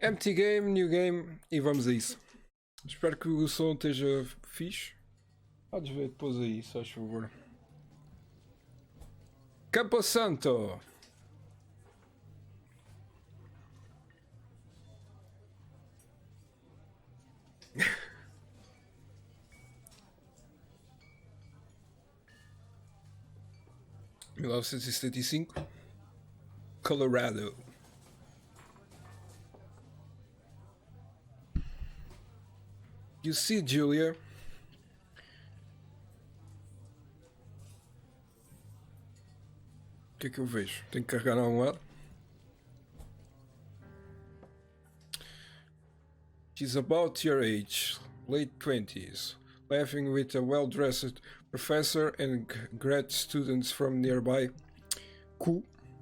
Empty game, new game e vamos a isso. Espero que o som esteja fixe. Podes ver depois aí, só faz favor. Campo Santo! (1975) Colorado. You see, Julia. O que é que eu vejo? Tenho que carregar a um lado. She's about your age, late 20s, laughing with a well-dressed professor and grad students from nearby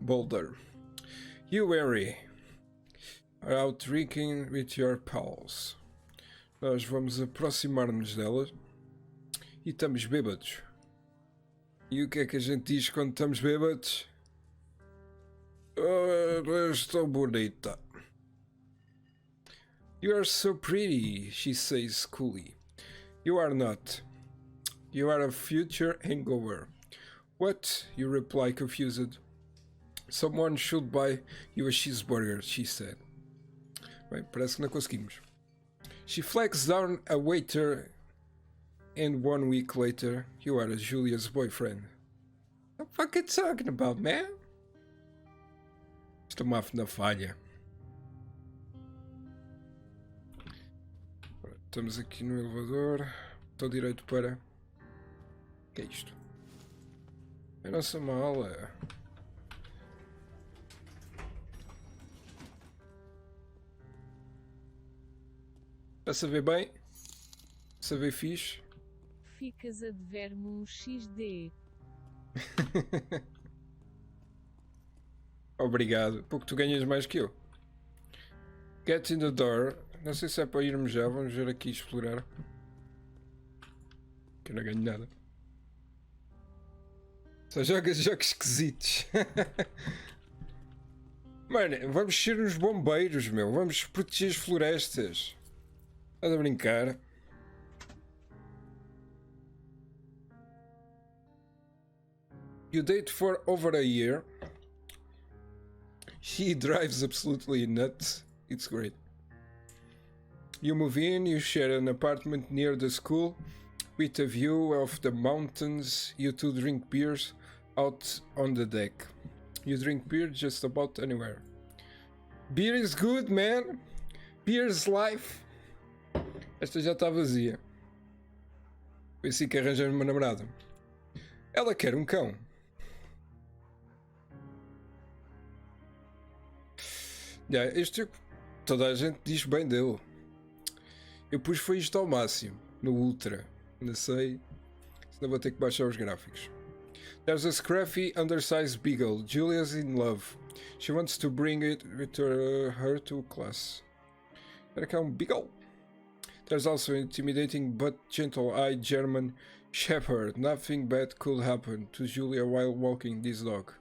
Boulder. You Harry are out drinking with your pals. Nós vamos aproximar-nos delas e estamos bêbados. E o que é que a gente diz quando estamos bêbados? Oh, estou bonita. You are so pretty, she says coolly. You are not. You are a future hangover. What? You reply confused. Someone should buy you a cheeseburger, she said. Bem, parece que não conseguimos. She flags down a waiter, and 1 week later, you are Julia's boyfriend. What the fuck are you talking about, man? Estou MAFF na falha. Estamos aqui no elevador. Estou direito para... O que é isto? É a nossa mala. Para saber bem, saber fixe. Ficas a dever-me um XD. Obrigado, porque tu ganhas mais que eu. Get in the door. Não sei se é para irmos já, vamos ver aqui explorar. Que eu não ganho nada. Só jogas jogos esquisitos. Mano, vamos ser uns bombeiros, meu. Vamos proteger as florestas. Estás a brincar? You date for over a year. She drives absolutely nuts. It's great. You move in, you share an apartment near the school with a view of the mountains. You two drink beers out on the deck. You drink beer just about anywhere. Beer is good, man. Beer is life. Esta já está vazia. Foi assim que arranjei uma namorada. Ela quer um cão. Este toda a gente diz bem dele. Eu pus foi isto ao máximo, no Ultra. Não sei, senão vou ter que baixar os gráficos. There's a scruffy, undersized beagle. Julia's in love. She wants to bring it with her to class. Será que é um beagle? There's also an intimidating but gentle-eyed German shepherd. Nothing bad could happen to Julia while walking this dog.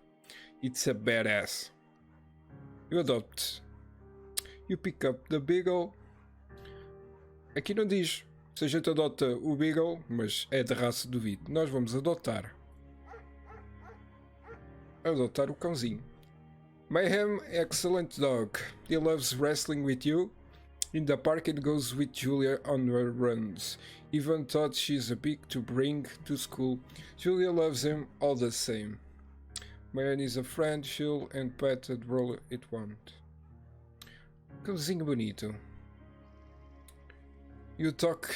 It's a badass. You adopt. You pick up the beagle. Aqui não diz se a gente adota o beagle, mas é de raça duvido. Nós vamos adotar. Adotar o cãozinho. Mayhem, excellent dog. He loves wrestling with you. In the park and goes with Julia on her runs. Even thought she's a pig to bring to school. Julia loves him all the same. Mayhem is a friend, chill and pet and roll it want. Cãozinho bonito. You talk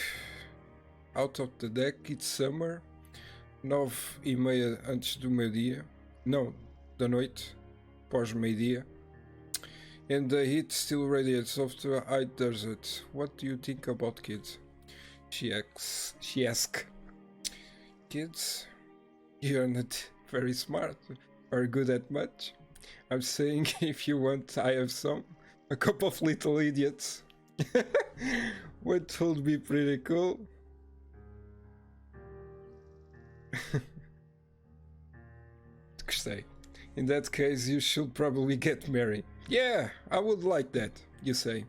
out of the deck, it's summer. 9:30 antes do meio-dia. Não, da noite. Pós meio-dia. And the heat still radiates off the high desert. What do you think about kids? She asks. Kids? You're not very smart or good at much. I'm saying if you want, I have some. A couple of little idiots. What would be pretty cool? Gostei. In that case, you should probably get married. Yeah, I would like that, you say.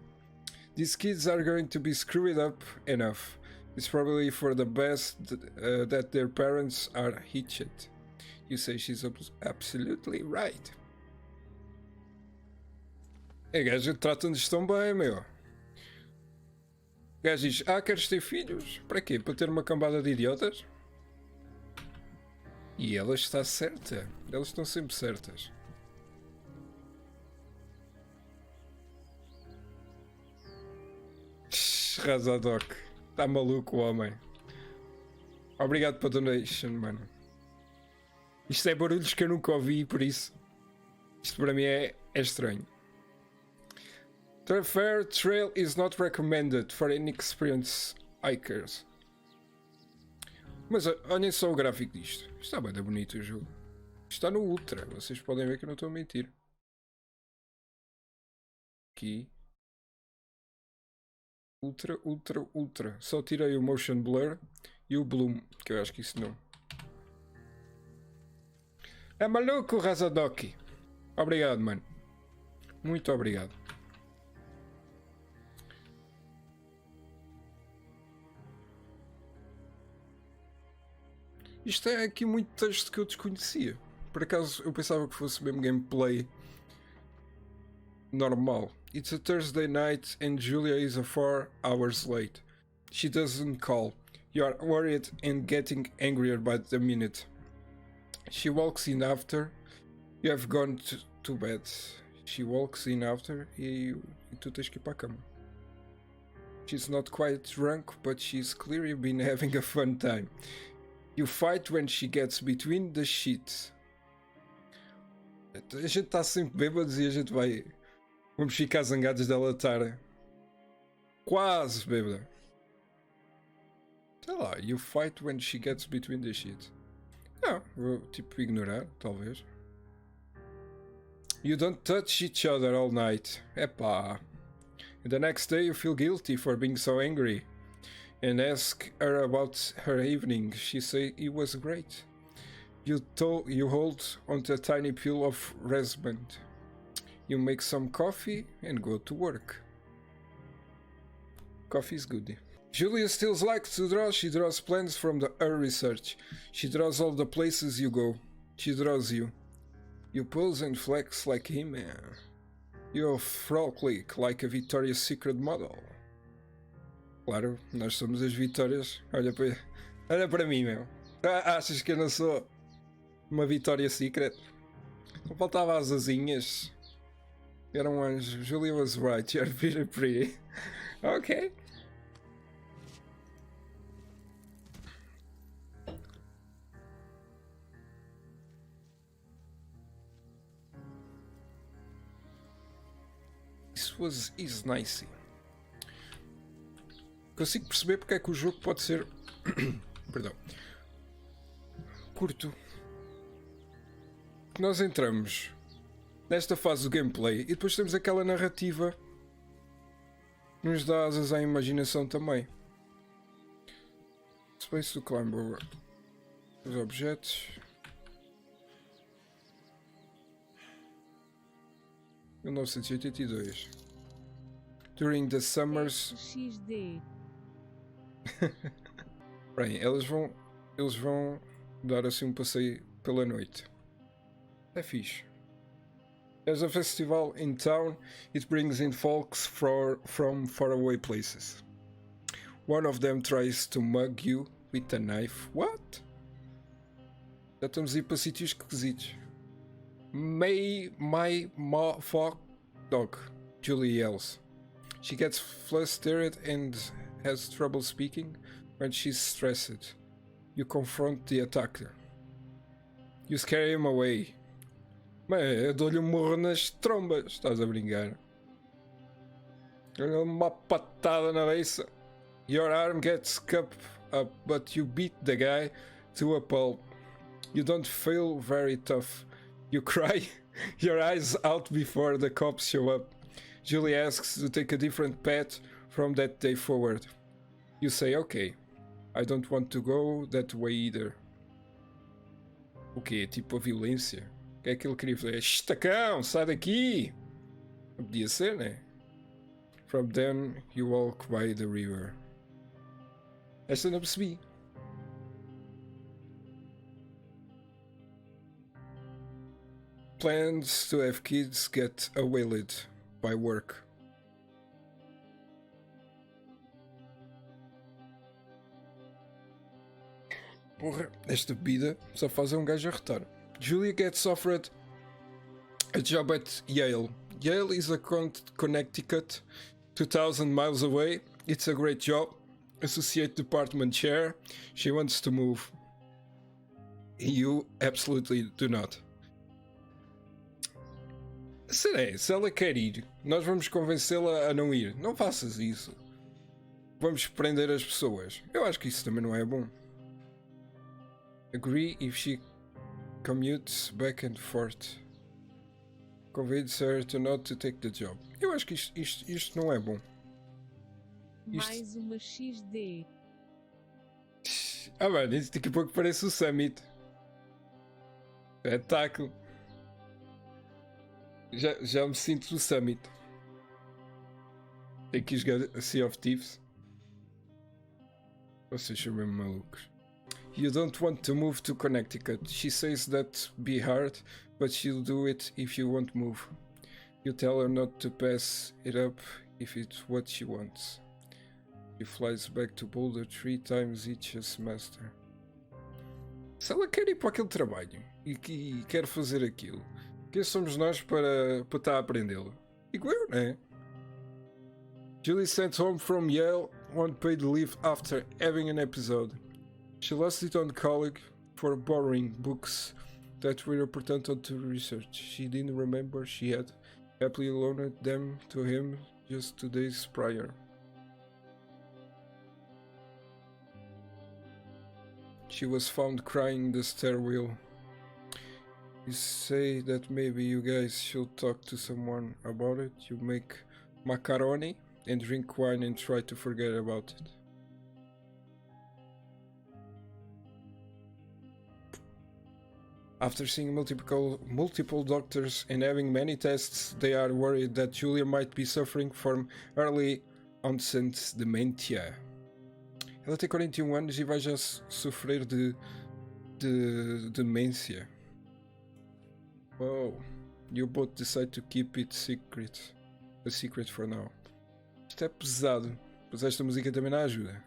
These kids are going to be screwed up enough. It's probably for the best that their parents are hitched. You say she's absolutely right. A gaja trata-nos tão bem, meu. O gajo diz, queres ter filhos? Para quê? Para ter uma cambada de idiotas? E ela está certa. Elas estão sempre certas. Razadok. Está maluco o homem. Obrigado pela donation, mano. Isto é barulhos que eu nunca ouvi, por isso isto para mim é estranho. The fair trail is not recommended for inexperienced hikers. Mas olhem só o gráfico disto. Isto está bem bonito o jogo. Está no Ultra. Vocês podem ver que eu não estou a mentir. Aqui. Ultra, Ultra, Ultra. Só tirei o Motion Blur e o Bloom, que eu acho que isso não. É maluco, Razadoki. Obrigado, mano. Muito obrigado. Isto é aqui muito texto que eu desconhecia. Por acaso eu pensava que fosse mesmo gameplay normal. It's a Thursday night and Julia is 4 hours late. She doesn't call. You are worried and getting angrier by the minute. She walks in after you have gone to bed. She walks in after e tu tens que ir para a cama. She's not quite drunk, but she's clearly been having a fun time. You fight when she gets between the sheets. A gente está sempre bêbados e a gente vai... Vamos ficar zangados dela estar quase bêbada. Sei lá, you fight when she gets between the sheets. Não, vou tipo ignorar, talvez. You don't touch each other all night. Epá. And the next day you feel guilty for being so angry. And ask her about her evening. She say it was great. You hold onto a tiny pile of raspberry. You make some coffee and go to work. Coffee is good. Julia still likes to draw. She draws plans from her research. She draws all the places you go. She draws you. You pose and flex like him. You frolic like a Victoria's Secret model. Claro, nós somos as Vitórias. Olha para mim, meu. Achas que eu não sou uma Victoria's Secret? Não faltava as asinhas. Era um anjo. Julia was right. You're very pretty. Ok. This is nice. Consigo perceber porque é que o jogo pode ser perdão, curto. Nós entramos nesta fase do gameplay e depois temos aquela narrativa que nos dá asas à imaginação também. Space to climb over os objetos. 1982. During the summers. XD. Bem, eles vão dar assim um passeio pela noite. É fixe. There's a festival in town. It brings in folks from faraway places. One of them tries to mug you with a knife. What? Já estamos a ir para sítios esquisitos. May my fuck dog, Julie yells. She gets flustered and has trouble speaking when she's stressed. You confront the attacker. You scare him away. Mas eu dou-lhe um morro nas trombas. Estás a brincar? Dou-lhe uma patada na cabeça. Your arm gets cut up, but you beat the guy to a pulp. You don't feel very tough. You cry your eyes out before the cops show up. Julie asks to take a different path from that day forward. You say, okay, I don't want to go that way either. O quê? Tipo a violência? O que é que ele queria fazer? Estacão, sai daqui! Não podia ser, né? From then you walk by the river. Esta não percebi. Plans to have kids get awayed by work. Porra, esta bebida só faz um gajo arretar. Julia gets offered a job at Yale. Yale is a Connecticut, 2,000 miles away. It's a great job. Associate department chair. She wants to move. You absolutely do not. Se ela quer ir, nós vamos convencê-la a não ir. Não faças isso. Vamos prender as pessoas. Eu acho que isso também não é bom. Agree if she commutes back and forth. Convince her to not to take the job. Eu acho que isto não é bom. Mais uma XD. Ah, mano, isso daqui a pouco parece o Summit. Espetáculo. Já me sinto no Summit. Tenho que jogar a Sea of Thieves. Vocês são mesmo malucos. You don't want to move to Connecticut. She says that be hard, but she'll do it if you won't move. You tell her not to pass it up if it's what she wants. She flies back to Boulder 3 times each semester. Se ela quer ir para aquele trabalho e quer fazer aquilo, quem somos nós para estar a aprendê-lo? Digo eu, né? Julie sent home from Yale on paid leave after having an episode. She lost it on colleague for borrowing books that were important to research. She didn't remember she had happily loaned them to him just 2 days prior. She was found crying in the stairwell. You say that maybe you guys should talk to someone about it. You make macaroni and drink wine and try to forget about it. After seeing multiple doctors and having many tests, they are worried that Julia might be suffering from early onset dementia. Ela tem 41 anos e vai já sofrer de demência. Oh, you both decide to keep it a secret for now. Isto é pesado, mas esta música também não ajuda.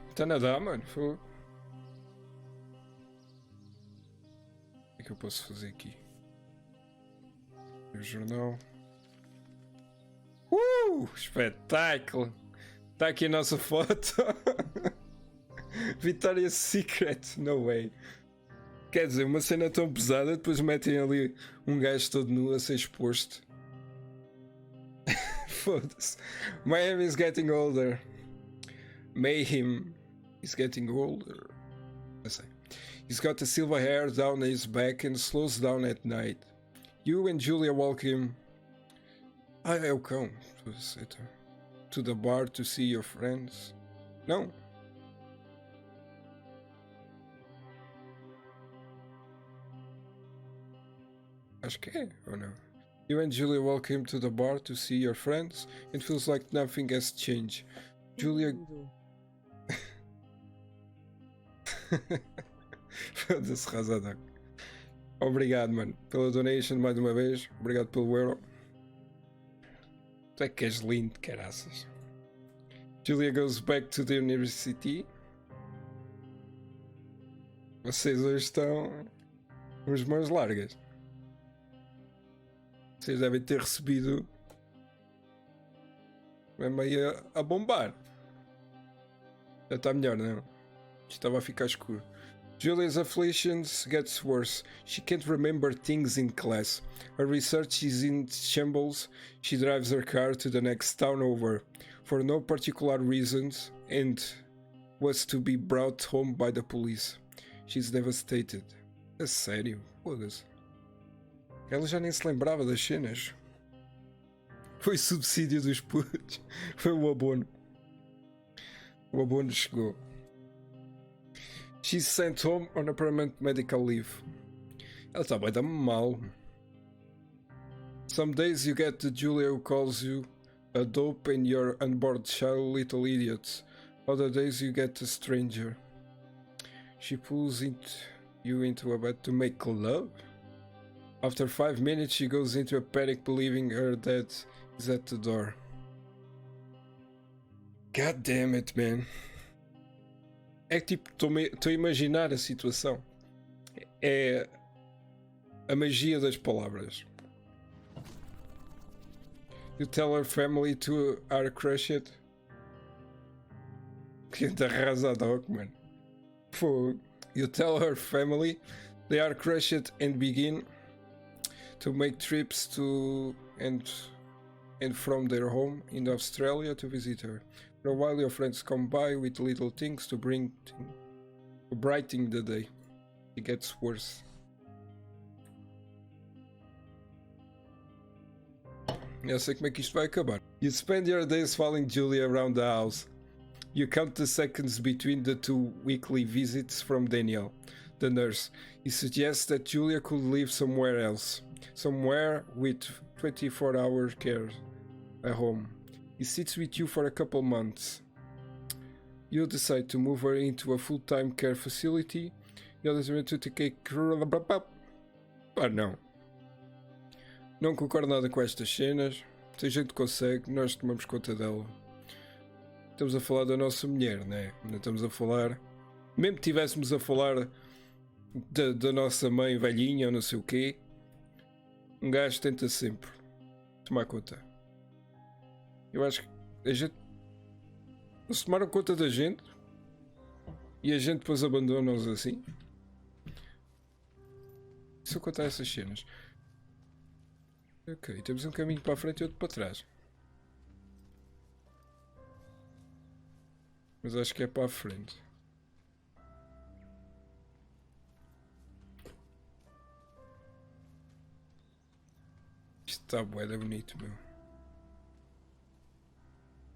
Está a nadar, mano. O que é que eu posso fazer aqui? O jornal. Espetáculo! Está aqui a nossa foto. Victoria's Secret. No way. Quer dizer, uma cena tão pesada, depois metem ali um gajo todo nu a ser exposto. Foda-se. Miami is getting older. Mayhem is getting older. I say. He's got the silver hair down his back and slows down at night. You and Julia walk him. Ah, é o cão. To the bar to see your friends. Não. Acho que é, ou não? You and Julia walk him to the bar to see your friends. It feels like nothing has changed. Julia. Foda-se, Razada. Obrigado, mano, pela donation mais uma vez. Obrigado pelo euro. Tu é que és lindo, caraças. Julia goes back to the university. Vocês hoje estão umas mãos largas. Vocês devem ter recebido mesmo aí a bombar. Já está melhor, não? Estava a ficar escuro. Julia's afflictions gets worse. She can't remember things in class. Her research is in shambles. She drives her car to the next town over for no particular reasons and was to be brought home by the police. She's devastated. A sério? Foda-se. Ela já nem se lembrava das cenas. Foi subsídio dos putos. Foi o abono. O abono chegou. She's sent home on a permanent medical leave. Ela está bem, dá-me mal. Some days you get the Julia who calls you a dope and you're unboard shallow little idiots. Other days you get a stranger. She pulls you into a bed to make love. After 5 minutes she goes into a panic believing her dad is at the door. God damn it, man. É que tipo, estou a imaginar a situação. É a magia das palavras. You tell her family to are crushed. Que arrasado, mano. Fogo. You tell her family they are crushed and begin to make trips to and from their home in Australia to visit her. For a while your friends come by with little things to brighten the day. It gets worse. Eu sei como é que isto vai acabar. You spend your days following Julia around the house. You count the seconds between the 2 weekly visits from Daniel, the nurse. He suggests that Julia could live somewhere else. Somewhere with 24-hour care at home. He sits with you for a couple months. You decide to move her into a full-time care facility. You decide to take pá, não. Não concordo nada com estas cenas. Se a gente consegue, nós tomamos conta dela. Estamos a falar da nossa mulher, né? Não estamos a falar... Mesmo que estivéssemos a falar da nossa mãe velhinha ou não sei o quê, um gajo tenta sempre tomar conta. Eu acho que a gente... Eles tomaram conta da gente e a gente depois abandona-os assim. Se eu contar essas cenas... Ok, temos um caminho para a frente e outro para trás. Mas acho que é para a frente. Isto está bué da bonito, meu.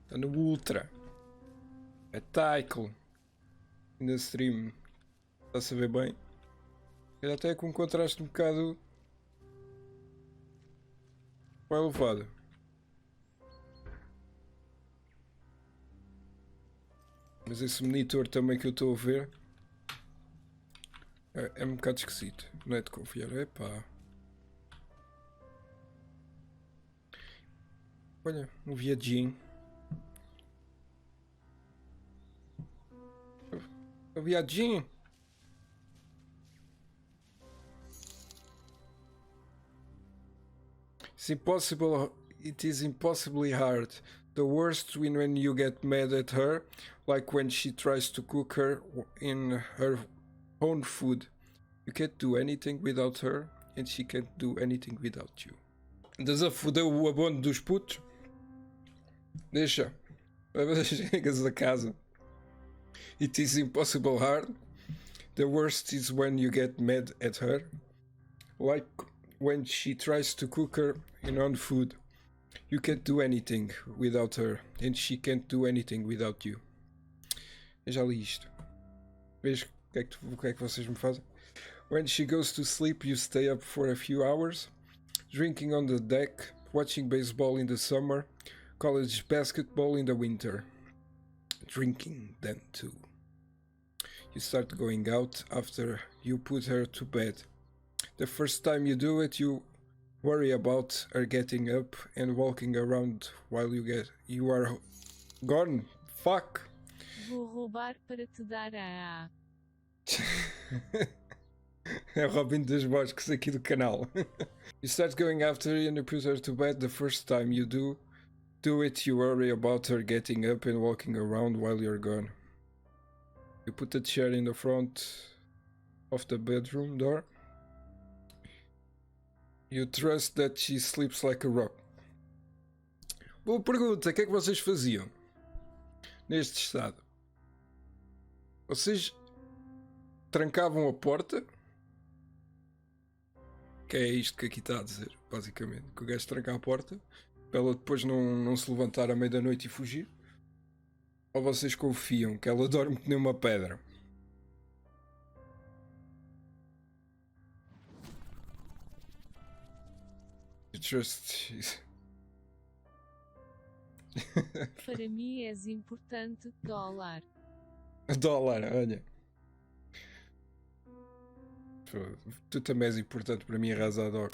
Está no Ultra. É Tycle. Na stream. Está a saber bem. Ele até é com um contraste um bocado... Vai elevado. Mas esse monitor também que eu estou a ver é um bocado esquisito. Não é de confiar. Epá. Olha, um viadinho. Um viadinho. It is impossibly hard. The worst when you get mad at her, like when she tries to cook her in her own food. You can't do anything without her, and she can't do anything without you. Andas a foder o abono dos putos? Deixa. Chegas a casa. It is impossible hard. The worst is when you get mad at her, like when she tries to cook her own food. You can't do anything without her, and she can't do anything without you. Eu já li isto. Vejo o que é que vocês me fazem. When she goes to sleep, you stay up for a few hours, drinking on the deck, watching baseball in the summer, college basketball in the winter. Drinking then too. You start going out after you put her to bed. The first time you do it, you worry about her getting up and walking around while you are gone. Fuck. Vou roubar para te dar a. É o Robin dos Bosques aqui do canal. You start going after her and you put her to bed. The first time you do it, you worry about her getting up and walking around while you're gone. You put a chair in the front of the bedroom door. You trust that she sleeps like a rock. Boa pergunta, o que é que vocês faziam neste estado? Vocês trancavam a porta? Que é isto que aqui está a dizer, basicamente. Que o gajo tranca a porta para ela depois não se levantar à meia da noite e fugir? Ou vocês confiam que ela dorme que nem uma pedra? Justice. Para mim és importante, dólar. Dólar, olha. Tu também és importante para mim, arrasador.